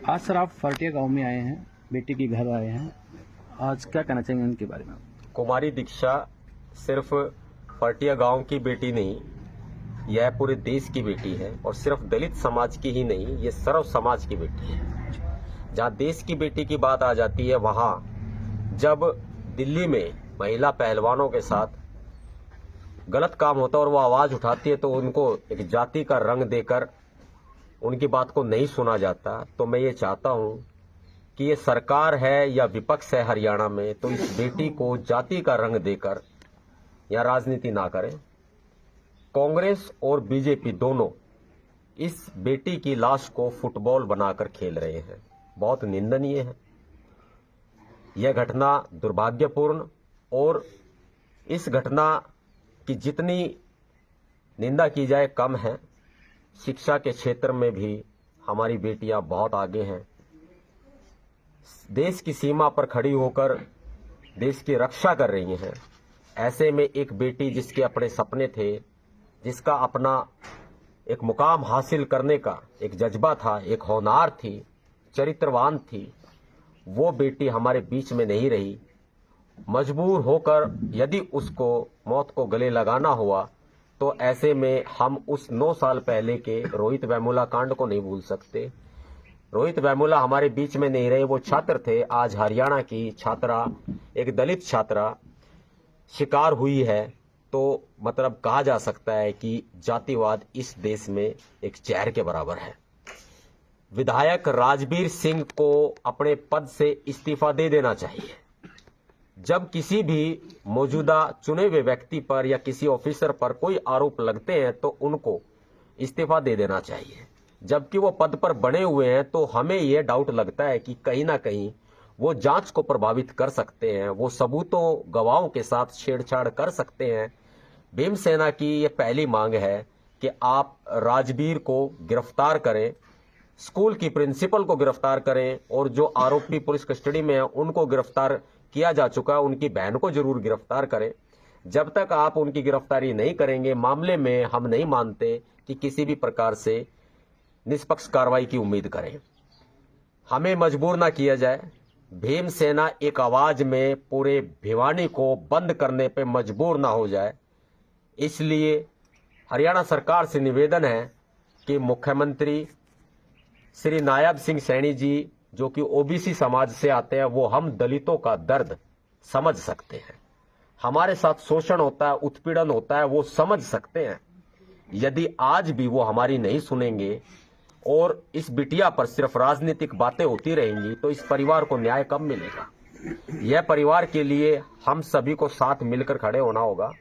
आज सर आप फरटिया गांव में आए हैं, बेटी के घर आए हैं। आज क्या कहना चाहेंगे उनके बारे में? कुमारी दीक्षा सिर्फ फरटिया गांव की बेटी नहीं, यह पूरे देश की बेटी है और सिर्फ दलित समाज की ही नहीं, ये सर्व समाज की बेटी है। जहां देश की बेटी की बात आ जाती है, वहां जब दिल्ली में महिला पहलवानों के साथ गलत काम होता है और वो आवाज उठाती है तो उनको एक जाति का रंग देकर उनकी बात को नहीं सुना जाता। तो मैं ये चाहता हूं कि ये सरकार है या विपक्ष है हरियाणा में, तो इस बेटी को जाति का रंग देकर या राजनीति ना करें। कांग्रेस और बीजेपी दोनों इस बेटी की लाश को फुटबॉल बनाकर खेल रहे हैं, बहुत निंदनीय है यह घटना, दुर्भाग्यपूर्ण। और इस घटना की जितनी निंदा की जाए कम है। शिक्षा के क्षेत्र में भी हमारी बेटियां बहुत आगे हैं, देश की सीमा पर खड़ी होकर देश की रक्षा कर रही हैं। ऐसे में एक बेटी जिसके अपने सपने थे, जिसका अपना एक मुकाम हासिल करने का एक जज्बा था, एक होनहार थी, चरित्रवान थी, वो बेटी हमारे बीच में नहीं रही। मजबूर होकर यदि उसको मौत को गले लगाना हुआ तो ऐसे में हम उस 9 साल पहले के रोहित वेमुला कांड को नहीं भूल सकते। रोहित वेमुला हमारे बीच में नहीं रहे, वो छात्र थे। आज हरियाणा की छात्रा, एक दलित छात्रा शिकार हुई है। तो मतलब कहा जा सकता है कि जातिवाद इस देश में एक जहर के बराबर है। विधायक राजबीर सिंह को अपने पद से इस्तीफा दे देना चाहिए। जब किसी भी मौजूदा चुने हुए व्यक्ति पर या किसी ऑफिसर पर कोई आरोप लगते हैं तो उनको इस्तीफा दे देना चाहिए। जबकि वो पद पर बने हुए हैं तो हमें यह डाउट लगता है कि कहीं ना कहीं वो जांच को प्रभावित कर सकते हैं, वो सबूतों गवाहों के साथ छेड़छाड़ कर सकते हैं। भीमसेना की ये पहली मांग है कि आप राजबीर को गिरफ्तार करें, स्कूल की प्रिंसिपल को गिरफ्तार करें और जो आरोपी पुलिस कस्टडी में है उनको गिरफ्तार किया जा चुका है, उनकी बहन को जरूर गिरफ्तार करें। जब तक आप उनकी गिरफ्तारी नहीं करेंगे, मामले में हम नहीं मानते कि किसी भी प्रकार से निष्पक्ष कार्रवाई की उम्मीद करें। हमें मजबूर ना किया जाए। भीमसेना एक आवाज में पूरे भिवानी को बंद करने पे मजबूर ना हो जाए। इसलिए हरियाणा सरकार से निवेदन है कि मुख्यमंत्री श्री नायब सिंह सैनी जी, जो कि ओबीसी समाज से आते हैं, वो हम दलितों का दर्द समझ सकते हैं। हमारे साथ शोषण होता है, उत्पीड़न होता है, वो समझ सकते हैं। यदि आज भी वो हमारी नहीं सुनेंगे और इस बिटिया पर सिर्फ राजनीतिक बातें होती रहेंगी तो इस परिवार को न्याय कब मिलेगा? यह परिवार के लिए हम सभी को साथ मिलकर खड़े होना होगा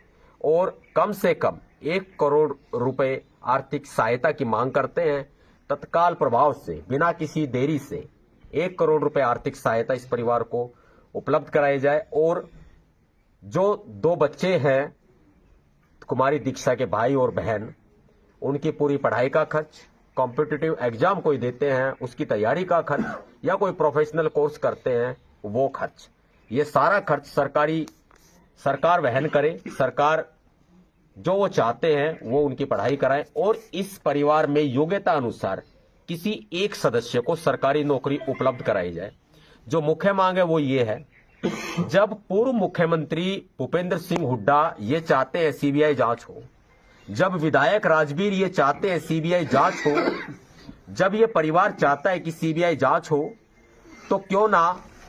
और कम से कम 1 करोड़ रुपए आर्थिक सहायता की मांग करते हैं। तत्काल प्रभाव से, बिना किसी देरी से 1 करोड़ रुपए आर्थिक सहायता इस परिवार को उपलब्ध कराई जाए। और जो 2 बच्चे हैं कुमारी दीक्षा के भाई और बहन, उनकी पूरी पढ़ाई का खर्च, कॉम्पिटिटिव एग्जाम कोई देते हैं उसकी तैयारी का खर्च, या कोई प्रोफेशनल कोर्स करते हैं वो खर्च, ये सारा खर्च सरकार वहन करे। सरकार जो वो चाहते हैं वो उनकी पढ़ाई कराएं और इस परिवार में योग्यता अनुसार किसी एक सदस्य को सरकारी नौकरी उपलब्ध कराई जाए। जो मुख्य मांग है वो ये है, जब पूर्व मुख्यमंत्री भूपेंद्र सिंह हुड्डा ये चाहते हैं सीबीआई जांच हो, जब विधायक राजबीर ये चाहते हैं सीबीआई जांच हो, जब ये परिवार चाहता है कि सीबीआई जांच हो, तो क्यों ना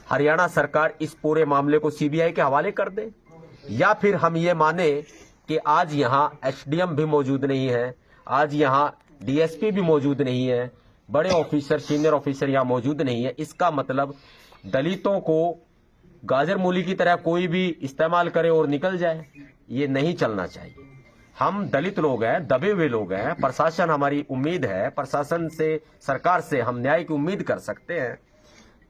हरियाणा सरकार इस पूरे मामले को सीबीआई के हवाले कर दे। या फिर हम ये माने कि आज यहां एसडीएम भी मौजूद नहीं है, आज यहां डीएसपी भी मौजूद नहीं है, बड़े ऑफिसर, सीनियर ऑफिसर यहां मौजूद नहीं है। इसका मतलब दलितों को गाजर मूली की तरह कोई भी इस्तेमाल करे और निकल जाए, ये नहीं चलना चाहिए। हम दलित लोग हैं, दबे हुए लोग हैं, प्रशासन हमारी उम्मीद है, प्रशासन से, सरकार से हम न्याय की उम्मीद कर सकते हैं।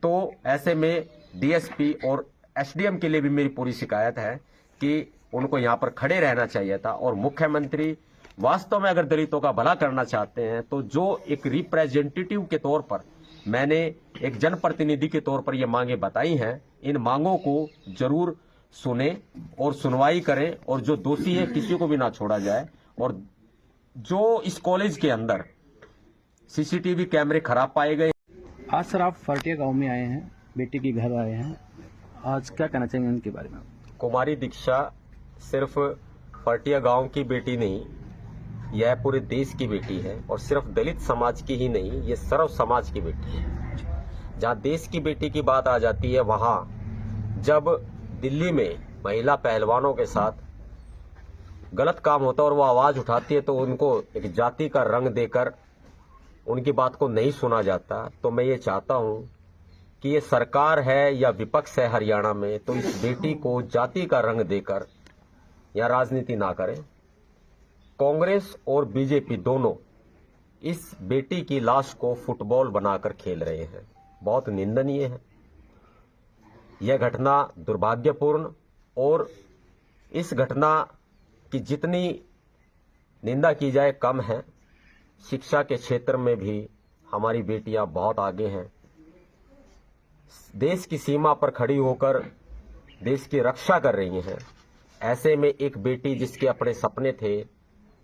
तो ऐसे में डीएसपी और एसडीएम के लिए भी मेरी पूरी शिकायत है कि उनको यहां पर खड़े रहना चाहिए था। और मुख्यमंत्री वास्तव में अगर दलितों का भला करना चाहते हैं तो जो एक रिप्रेजेंटेटिव के तौर पर, मैंने एक जनप्रतिनिधि के तौर पर ये मांगे बताई हैं, इन मांगों को जरूर सुने और सुनवाई करें और जो दोषी है किसी को भी ना छोड़ा जाए। और जो इस कॉलेज के अंदर सीसीटीवी कैमरे खराब पाए गए, आज सर आप फरटिया गांव में आए हैं, बेटी के घर आए हैं। आज क्या कहना चाहेंगे उनके बारे में? कुमारी दीक्षा सिर्फ फरटिया गांव की बेटी नहीं, यह पूरे देश की बेटी है और सिर्फ दलित समाज की ही नहीं, ये सर्व समाज की बेटी है। जहां देश की बेटी की बात आ जाती है, वहां जब दिल्ली में महिला पहलवानों के साथ गलत काम होता है और वो आवाज उठाती है तो उनको एक जाति का रंग देकर उनकी बात को नहीं सुना जाता। तो मैं ये चाहता हूं कि ये सरकार है या विपक्ष है हरियाणा में, तो इस बेटी को जाति का रंग देकर या राजनीति ना करें। कांग्रेस और बीजेपी दोनों इस बेटी की लाश को फुटबॉल बनाकर खेल रहे हैं, बहुत निंदनीय है यह घटना, दुर्भाग्यपूर्ण। और इस घटना की जितनी निंदा की जाए कम है। शिक्षा के क्षेत्र में भी हमारी बेटियां बहुत आगे हैं, देश की सीमा पर खड़ी होकर देश की रक्षा कर रही हैं। ऐसे में एक बेटी जिसके अपने सपने थे,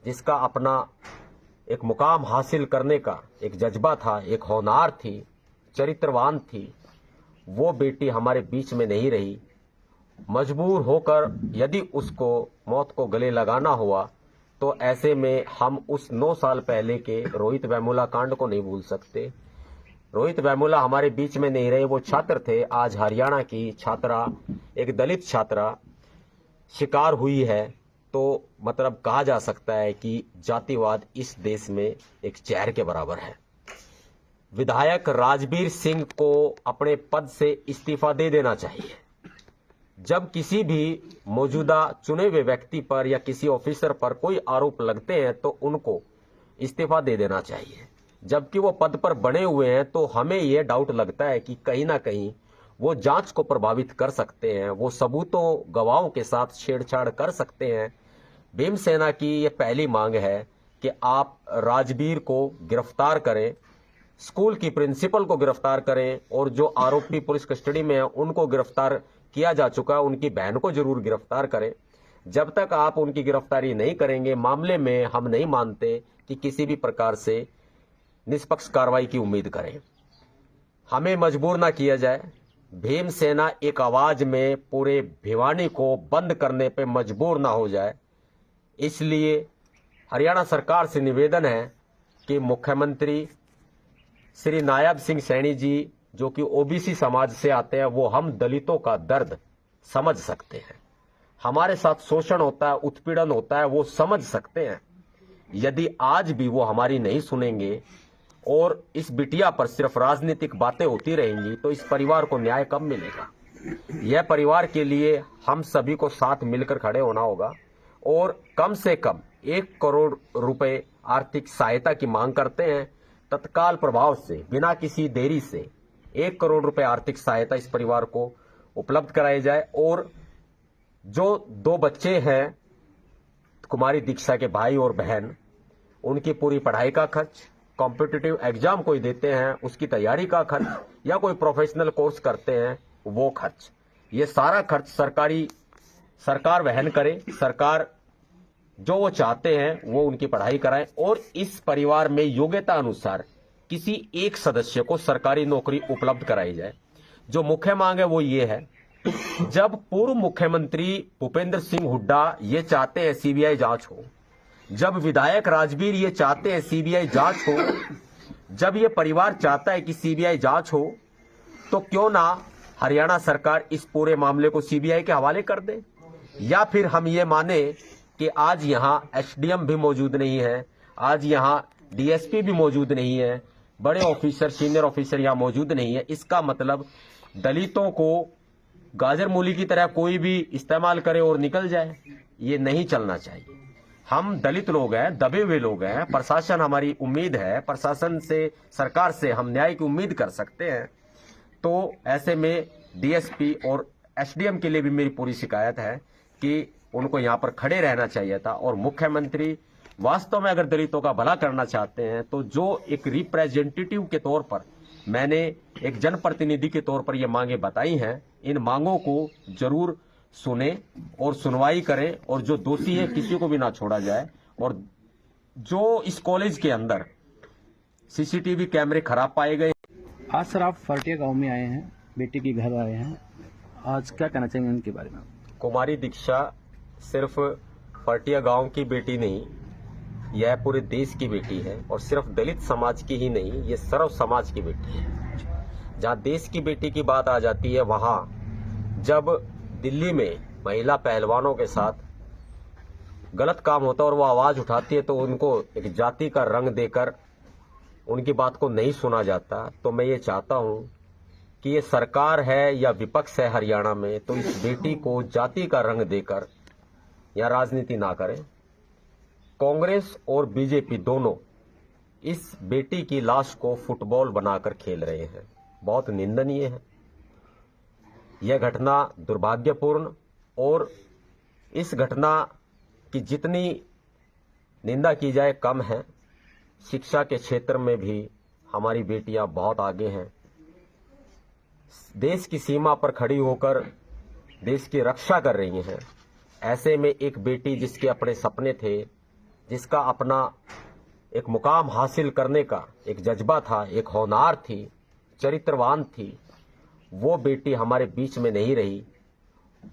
जिसका अपना एक मुकाम हासिल करने का एक जज्बा था, एक होनहार थी, चरित्रवान थी, वो बेटी हमारे बीच में नहीं रही। मजबूर होकर यदि उसको मौत को गले लगाना हुआ तो ऐसे में हम उस 9 साल पहले के रोहित वेमुला कांड को नहीं भूल सकते। रोहित वेमुला हमारे बीच में नहीं रहे, वो छात्र थे। आज हरियाणा की छात्रा, एक दलित छात्रा शिकार हुई है, तो मतलब कहा जा सकता है कि जातिवाद इस देश में एक जहर के बराबर है। विधायक राजबीर सिंह को अपने पद से इस्तीफा दे देना चाहिए। जब किसी भी मौजूदा चुने हुए व्यक्ति पर या किसी ऑफिसर पर कोई आरोप लगते हैं तो उनको इस्तीफा दे देना चाहिए। जबकि वो पद पर बने हुए हैं तो हमें यह डाउट लगता है कि कहीं ना कहीं वो जांच को प्रभावित कर सकते हैं, वो सबूतों गवाहों के साथ छेड़छाड़ कर सकते हैं। भीमसेना की ये पहली मांग है कि आप राजबीर को गिरफ्तार करें, स्कूल की प्रिंसिपल को गिरफ्तार करें और जो आरोपी पुलिस कस्टडी में है उनको गिरफ्तार किया जा चुका है, उनकी बहन को जरूर गिरफ्तार करें। जब तक आप उनकी गिरफ्तारी नहीं करेंगे, मामले में हम नहीं मानते कि किसी भी प्रकार से निष्पक्ष कार्रवाई की उम्मीद करें। हमें मजबूर ना किया जाए। भीमसेना एक आवाज में पूरे भिवानी को बंद करने पे मजबूर ना हो जाए। इसलिए हरियाणा सरकार से निवेदन है कि मुख्यमंत्री श्री नायब सिंह सैनी जी, जो कि ओबीसी समाज से आते हैं, वो हम दलितों का दर्द समझ सकते हैं। हमारे साथ शोषण होता है, उत्पीड़न होता है, वो समझ सकते हैं। यदि आज भी वो हमारी नहीं सुनेंगे और इस बिटिया पर सिर्फ राजनीतिक बातें होती रहेंगी तो इस परिवार को न्याय कब मिलेगा? यह परिवार के लिए हम सभी को साथ मिलकर खड़े होना होगा और कम से कम 1 करोड़ रुपए आर्थिक सहायता की मांग करते हैं। तत्काल प्रभाव से, बिना किसी देरी से 1 करोड़ रुपए आर्थिक सहायता इस परिवार को उपलब्ध कराई जाए। और जो 2 बच्चे हैं कुमारी दीक्षा के भाई और बहन, उनकी पूरी पढ़ाई का खर्च, कॉम्पिटिटिव एग्जाम कोई देते हैं उसकी तैयारी का खर्च, या कोई प्रोफेशनल कोर्स करते हैं वो खर्च, ये सारा खर्च सरकार वहन करे। सरकार जो वो चाहते हैं वो उनकी पढ़ाई कराएं और इस परिवार में योग्यता अनुसार किसी एक सदस्य को सरकारी नौकरी उपलब्ध कराई जाए। जो मुख्य मांग है वो ये है, जब पूर्व मुख्यमंत्री भूपेंद्र सिंह हुड्डा ये चाहते हैं सीबीआई जांच हो, जब विधायक राजबीर ये चाहते हैं सीबीआई जांच हो, जब ये परिवार चाहता है कि सीबीआई जांच हो, तो क्यों ना हरियाणा सरकार इस पूरे मामले को सीबीआई के हवाले कर दे। या फिर हम ये माने कि आज यहां एसडीएम भी मौजूद नहीं है, आज यहां डीएसपी भी मौजूद नहीं है, बड़े ऑफिसर, सीनियर ऑफिसर यहां मौजूद नहीं है। इसका मतलब दलितों को गाजर मूली की तरह कोई भी इस्तेमाल करे और निकल जाए, ये नहीं चलना चाहिए। हम दलित लोग हैं, दबे हुए लोग हैं, प्रशासन हमारी उम्मीद है, प्रशासन से, सरकार से हम न्याय की उम्मीद कर सकते हैं। तो ऐसे में डीएसपी और एसडीएम के लिए भी मेरी पूरी शिकायत है कि उनको यहां पर खड़े रहना चाहिए था। और मुख्यमंत्री वास्तव में अगर दलितों का भला करना चाहते हैं तो जो एक रिप्रेजेंटेटिव के तौर पर, मैंने एक जनप्रतिनिधि के तौर पर ये मांगे बताई हैं, इन मांगों को जरूर सुने और सुनवाई करें और जो दोषी है किसी को भी ना छोड़ा जाए। और जो इस कॉलेज के अंदर सीसीटीवी कैमरे खराब पाए गए, आज सर आप फर्टिया गांव में आए हैं, बेटी के घर आए हैं। आज क्या कहना चाहेंगे उनके बारे में? कुमारी दीक्षा सिर्फ फर्टिया गांव की बेटी नहीं, यह पूरे देश की बेटी है और सिर्फ दलित समाज की ही नहीं, ये सर्व समाज की बेटी है। जहां देश की बेटी की बात आ जाती है, वहां जब दिल्ली में महिला पहलवानों के साथ गलत काम होता है और वो आवाज उठाती है तो उनको एक जाति का रंग देकर उनकी बात को नहीं सुना जाता। तो मैं ये चाहता हूं कि ये सरकार है या विपक्ष है हरियाणा में, तो इस बेटी को जाति का रंग देकर या राजनीति ना करें। कांग्रेस और बीजेपी दोनों इस बेटी की लाश को फुटबॉल बनाकर खेल रहे हैं, बहुत निंदनीय है यह घटना, दुर्भाग्यपूर्ण। और इस घटना की जितनी निंदा की जाए कम है। शिक्षा के क्षेत्र में भी हमारी बेटियां बहुत आगे हैं, देश की सीमा पर खड़ी होकर देश की रक्षा कर रही हैं। ऐसे में एक बेटी जिसके अपने सपने थे, जिसका अपना एक मुकाम हासिल करने का एक जज्बा था, एक होनहार थी, चरित्रवान थी, वो बेटी हमारे बीच में नहीं रही।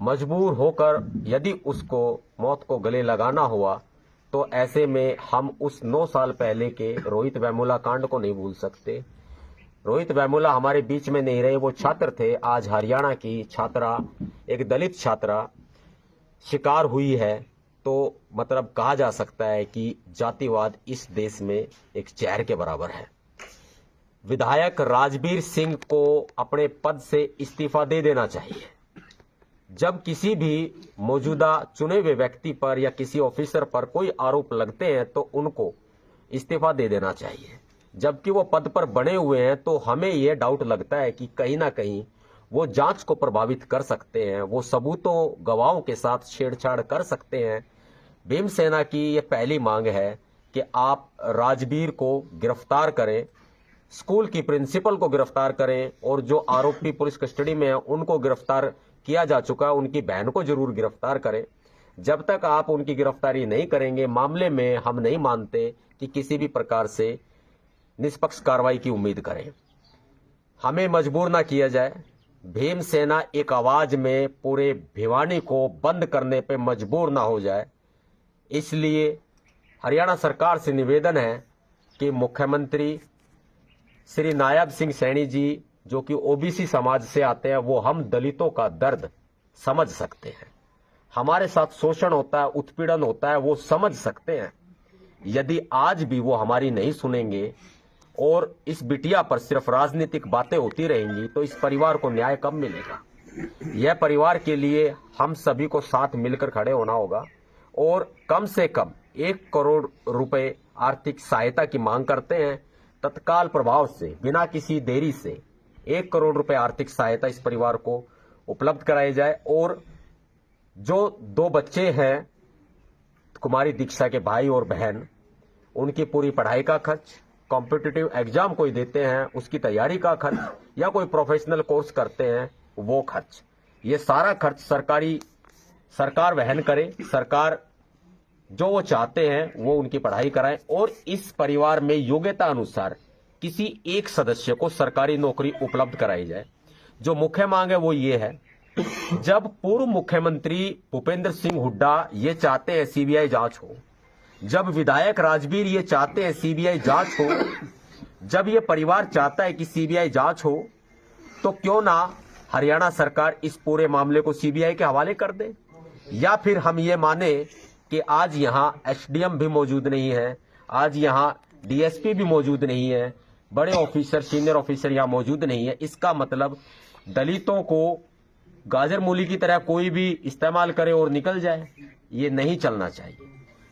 मजबूर होकर यदि उसको मौत को गले लगाना हुआ तो ऐसे में हम उस 9 साल पहले के रोहित वेमुला कांड को नहीं भूल सकते। रोहित वेमुला हमारे बीच में नहीं रहे, वो छात्र थे। आज हरियाणा की छात्रा, एक दलित छात्रा शिकार हुई है, तो मतलब कहा जा सकता है कि जातिवाद इस देश में एक जहर के बराबर है। विधायक राजबीर सिंह को अपने पद से इस्तीफा दे देना चाहिए। जब किसी भी मौजूदा चुने हुए व्यक्ति पर या किसी ऑफिसर पर कोई आरोप लगते हैं तो उनको इस्तीफा दे देना चाहिए। जबकि वो पद पर बने हुए हैं तो हमें यह डाउट लगता है कि कहीं ना कहीं वो जांच को प्रभावित कर सकते हैं, वो सबूतों गवाहों के साथ छेड़छाड़ कर सकते हैं। भीमसेना की ये पहली मांग है कि आप राजबीर को गिरफ्तार करें, स्कूल की प्रिंसिपल को गिरफ्तार करें और जो आरोपी पुलिस कस्टडी में है उनको गिरफ्तार किया जा चुका है, उनकी बहन को जरूर गिरफ्तार करें। जब तक आप उनकी गिरफ्तारी नहीं करेंगे, मामले में हम नहीं मानते कि किसी भी प्रकार से निष्पक्ष कार्रवाई की उम्मीद करें। हमें मजबूर ना किया जाए। भीमसेना एक आवाज में पूरे भिवानी को बंद करने पे मजबूर ना हो जाए। इसलिए हरियाणा सरकार से निवेदन है कि मुख्यमंत्री श्री नायब सिंह सैनी जी, जो कि ओबीसी समाज से आते हैं, वो हम दलितों का दर्द समझ सकते हैं। हमारे साथ शोषण होता है, उत्पीड़न होता है, वो समझ सकते हैं। यदि आज भी वो हमारी नहीं सुनेंगे और इस बिटिया पर सिर्फ राजनीतिक बातें होती रहेंगी तो इस परिवार को न्याय कब मिलेगा? यह परिवार के लिए हम सभी को साथ मिलकर खड़े होना होगा और कम से कम 1 करोड़ रुपए आर्थिक सहायता की मांग करते हैं। तत्काल प्रभाव से, बिना किसी देरी से 1 करोड़ रुपए आर्थिक सहायता इस परिवार को उपलब्ध कराई जाए। और जो 2 बच्चे हैं कुमारी दीक्षा के भाई और बहन, उनकी पूरी पढ़ाई का खर्च, कॉम्पिटिटिव एग्जाम कोई देते हैं उसकी तैयारी का खर्च, या कोई प्रोफेशनल कोर्स करते हैं वो खर्च, ये सारा खर्च सरकार वहन करे। सरकार जो वो चाहते हैं वो उनकी पढ़ाई कराएं और इस परिवार में योग्यता अनुसार किसी एक सदस्य को सरकारी नौकरी उपलब्ध कराई जाए। जो मुख्य मांग है वो ये है, जब पूर्व मुख्यमंत्री भूपेंद्र सिंह हुड्डा ये चाहते हैं सीबीआई जांच हो, जब विधायक राजबीर ये चाहते हैं सीबीआई जांच हो, जब ये परिवार चाहता है कि सीबीआई जांच हो, तो क्यों ना हरियाणा सरकार इस पूरे मामले को सीबीआई के हवाले कर दे। या फिर हम ये माने कि आज यहां एसडीएम भी मौजूद नहीं है, आज यहां डीएसपी भी मौजूद नहीं है, बड़े ऑफिसर, सीनियर ऑफिसर यहां मौजूद नहीं है। इसका मतलब दलितों को गाजर मूली की तरह कोई भी इस्तेमाल करे और निकल जाए, ये नहीं चलना चाहिए।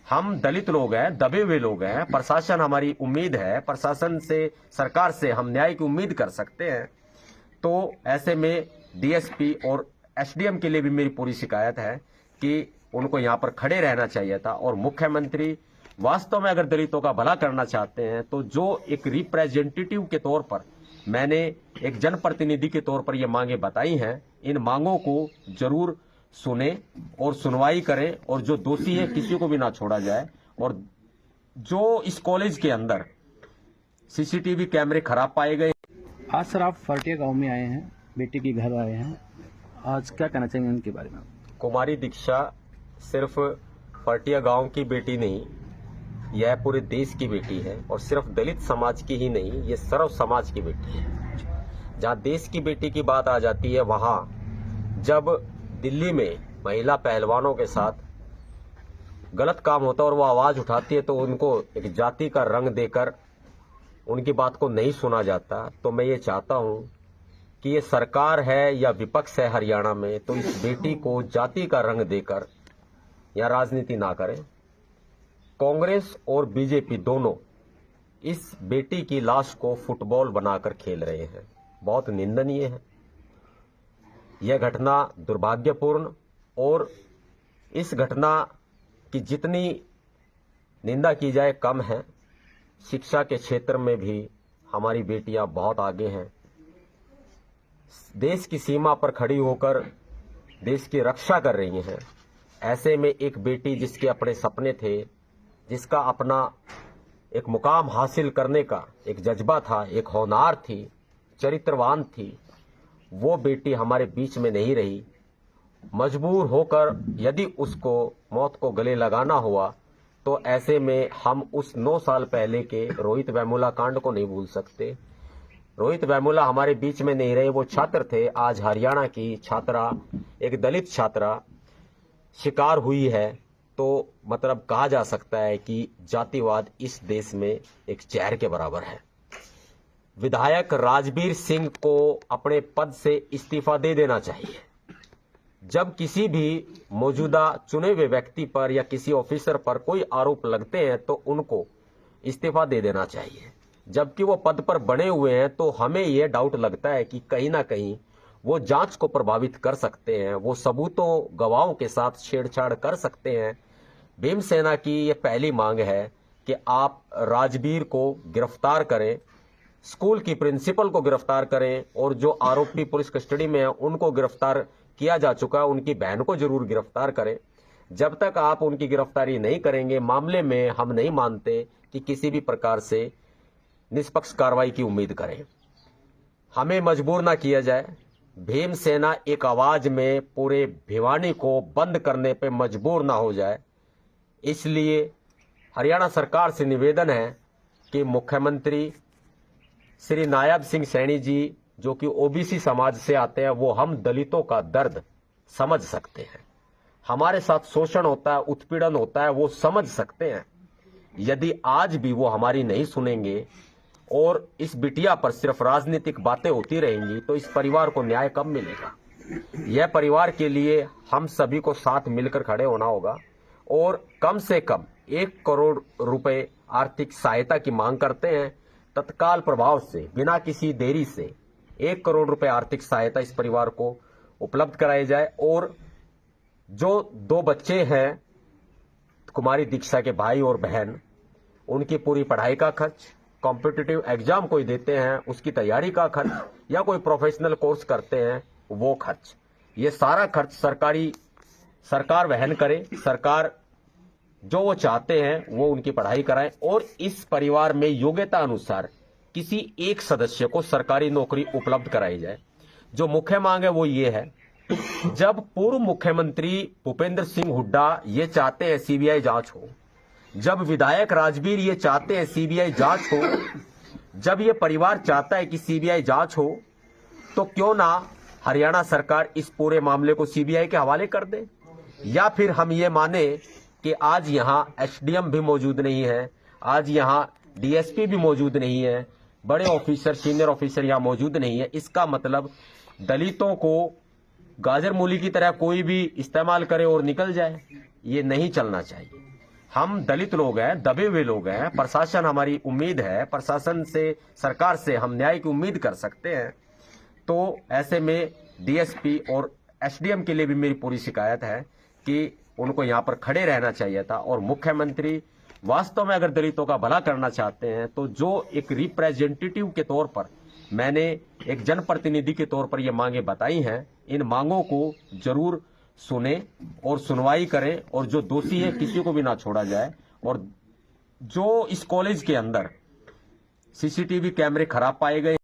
हम दलित लोग हैं, दबे हुए लोग हैं, प्रशासन हमारी उम्मीद है, प्रशासन से, सरकार से हम न्याय की उम्मीद कर सकते हैं। तो ऐसे में डीएसपी और एसडीएम के लिए भी मेरी पूरी शिकायत है कि उनको यहां पर खड़े रहना चाहिए था। और मुख्यमंत्री वास्तव में अगर दलितों का भला करना चाहते हैं तो जो एक रिप्रेजेंटेटिव के तौर पर, मैंने एक जनप्रतिनिधि के तौर पर ये मांगे बताई हैं, इन मांगों को जरूर सुने और सुनवाई करें और जो दोषी है किसी को भी ना छोड़ा जाए। और जो इस कॉलेज के अंदर सीसीटीवी कैमरे खराब पाए गए, आज सर आप फरटिया गांव में आए हैं, बेटी के घर आए हैं। आज क्या कहना चाहेंगे उनके बारे में? कुमारी दीक्षा सिर्फ फरटिया गांव की बेटी नहीं, यह पूरे देश की बेटी है और सिर्फ दलित समाज की ही नहीं, ये सर्व समाज की बेटी है। जहां देश की बेटी की बात आ जाती है, वहां जब दिल्ली में महिला पहलवानों के साथ गलत काम होता है और वो आवाज उठाती है तो उनको एक जाति का रंग देकर उनकी बात को नहीं सुना जाता। तो मैं ये चाहता हूं कि ये सरकार है या विपक्ष है हरियाणा में, तो इस बेटी को जाति का रंग देकर या राजनीति ना करें। कांग्रेस और बीजेपी दोनों इस बेटी की लाश को फुटबॉल बनाकर खेल रहे हैं, बहुत निंदनीय है यह घटना, दुर्भाग्यपूर्ण। और इस घटना की जितनी निंदा की जाए कम है। शिक्षा के क्षेत्र में भी हमारी बेटियां बहुत आगे हैं, देश की सीमा पर खड़ी होकर देश की रक्षा कर रही हैं। ऐसे में एक बेटी जिसके अपने सपने थे, जिसका अपना एक मुकाम हासिल करने का एक जज्बा था, एक होनहार थी, चरित्रवान थी, वो बेटी हमारे बीच में नहीं रही। मजबूर होकर यदि उसको मौत को गले लगाना हुआ तो ऐसे में हम उस 9 साल पहले के रोहित वेमुला कांड को नहीं भूल सकते। रोहित वेमुला हमारे बीच में नहीं रहे, वो छात्र थे। आज हरियाणा की छात्रा, एक दलित छात्रा शिकार हुई है, तो मतलब कहा जा सकता है कि जातिवाद इस देश में एक जहर के बराबर है। विधायक राजबीर सिंह को अपने पद से इस्तीफा दे देना चाहिए। जब किसी भी मौजूदा चुने हुए व्यक्ति पर या किसी ऑफिसर पर कोई आरोप लगते हैं तो उनको इस्तीफा दे देना चाहिए। जबकि वो पद पर बने हुए हैं तो हमें यह डाउट लगता है कि कहीं ना कहीं वो जांच को प्रभावित कर सकते हैं, वो सबूतों गवाहों के साथ छेड़छाड़ कर सकते हैं। भीमसेना की ये पहली मांग है कि आप राजबीर को गिरफ्तार करें, स्कूल की प्रिंसिपल को गिरफ्तार करें और जो आरोपी पुलिस कस्टडी में है उनको गिरफ्तार किया जा चुका, उनकी बहन को जरूर गिरफ्तार करें। जब तक आप उनकी गिरफ्तारी नहीं करेंगे, मामले में हम नहीं मानते कि किसी भी प्रकार से निष्पक्ष कार्रवाई की उम्मीद करें। हमें मजबूर ना किया जाए। भीमसेना एक आवाज में पूरे भिवानी को बंद करने पे मजबूर ना हो जाए। इसलिए हरियाणा सरकार से निवेदन है कि मुख्यमंत्री श्री नायब सिंह सैनी जी, जो कि ओबीसी समाज से आते हैं, वो हम दलितों का दर्द समझ सकते हैं। हमारे साथ शोषण होता है, उत्पीड़न होता है, वो समझ सकते हैं। यदि आज भी वो हमारी नहीं सुनेंगे और इस बिटिया पर सिर्फ राजनीतिक बातें होती रहेंगी तो इस परिवार को न्याय कब मिलेगा? यह परिवार के लिए हम सभी को साथ मिलकर खड़े होना होगा और कम से कम 1 करोड़ रुपए आर्थिक सहायता की मांग करते हैं। तत्काल प्रभाव से, बिना किसी देरी से 1 करोड़ रुपए आर्थिक सहायता इस परिवार को उपलब्ध कराई जाए। और जो 2 बच्चे हैं कुमारी दीक्षा के भाई और बहन, उनकी पूरी पढ़ाई का खर्च, कॉम्पिटिटिव एग्जाम कोई देते हैं उसकी तैयारी का खर्च, या कोई प्रोफेशनल कोर्स करते हैं वो खर्च, ये सारा खर्च सरकार वहन करे। सरकार जो वो चाहते हैं वो उनकी पढ़ाई कराएं और इस परिवार में योग्यता अनुसार किसी एक सदस्य को सरकारी नौकरी उपलब्ध कराई जाए। जो मुख्य मांग है वो ये है, जब पूर्व मुख्यमंत्री भूपेंद्र सिंह हुड्डा ये चाहते हैं सीबीआई जांच हो, जब विधायक राजबीर ये चाहते हैं सीबीआई जांच हो, जब ये परिवार चाहता है कि सीबीआई जांच हो, तो क्यों ना हरियाणा सरकार इस पूरे मामले को सीबीआई के हवाले कर दे। या फिर हम ये माने कि आज यहां एसडीएम भी मौजूद नहीं है, आज यहां डीएसपी भी मौजूद नहीं है, बड़े ऑफिसर, सीनियर ऑफिसर यहां मौजूद नहीं है। इसका मतलब दलितों को गाजर मूली की तरह कोई भी इस्तेमाल करे और निकल जाए, ये नहीं चलना चाहिए। हम दलित लोग हैं, दबे हुए लोग हैं, प्रशासन हमारी उम्मीद है, प्रशासन से, सरकार से हम न्याय की उम्मीद कर सकते हैं। तो ऐसे में डीएसपी और एसडीएम के लिए भी मेरी पूरी शिकायत है कि उनको यहां पर खड़े रहना चाहिए था। और मुख्यमंत्री वास्तव में अगर दलितों का भला करना चाहते हैं तो जो एक रिप्रेजेंटेटिव के तौर पर, मैंने एक जनप्रतिनिधि के तौर पर ये मांगे बताई हैं, इन मांगों को जरूर सुने और सुनवाई करें और जो दोषी है किसी को भी ना छोड़ा जाए। और जो इस कॉलेज के अंदर सीसीटीवी कैमरे खराब पाए गए